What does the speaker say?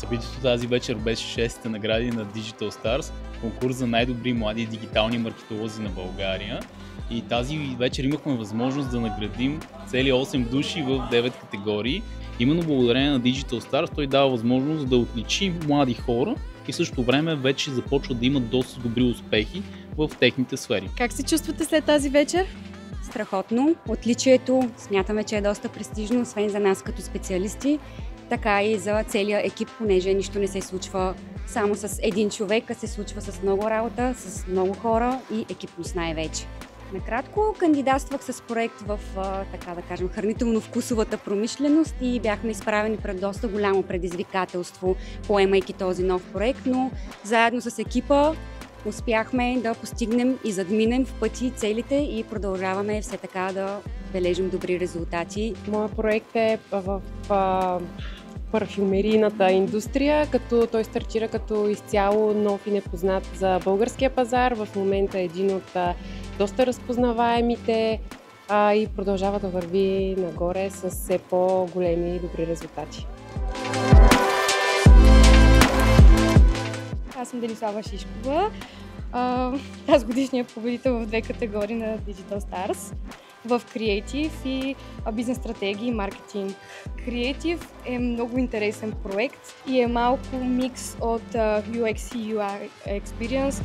Събитието тази вечер беше 6-те награди на Digital Stars, конкурс за най-добри млади дигитални маркетолози на България. И тази вечер имахме възможност да наградим цели 8 души в 9 категории. Именно благодарение на Digital Stars той дава възможност да отличи млади хора и в същото време вече започват да имат доста добри успехи в техните сфери. Как се чувствате след тази вечер? Страхотно. Отличието смятаме, че е доста престижно, освен за нас като специалисти, така и за целия екип, понеже нищо не се случва само с един човек, а се случва с много работа, с много хора и екипност най-вече. Накратко кандидатствах с проект в, така да кажем, хранително-вкусовата промишленост и бяхме изправени пред доста голямо предизвикателство, поемайки този нов проект, но заедно с екипа успяхме да постигнем и задминем в пъти целите и продължаваме все така да бележим добри резултати. Моят проект е в парфюмерийната индустрия, като той стартира като изцяло нов и непознат за българския пазар. В момента е един от доста разпознаваемите и продължава да върви нагоре с все по-големи и добри резултати. Аз съм Денислава Шишкова, тази годишният победител в 2 категории на Digital Stars в креатив и бизнес стратегии и маркетинг. Креатив е много интересен проект и е малко микс от UX и UI Experience.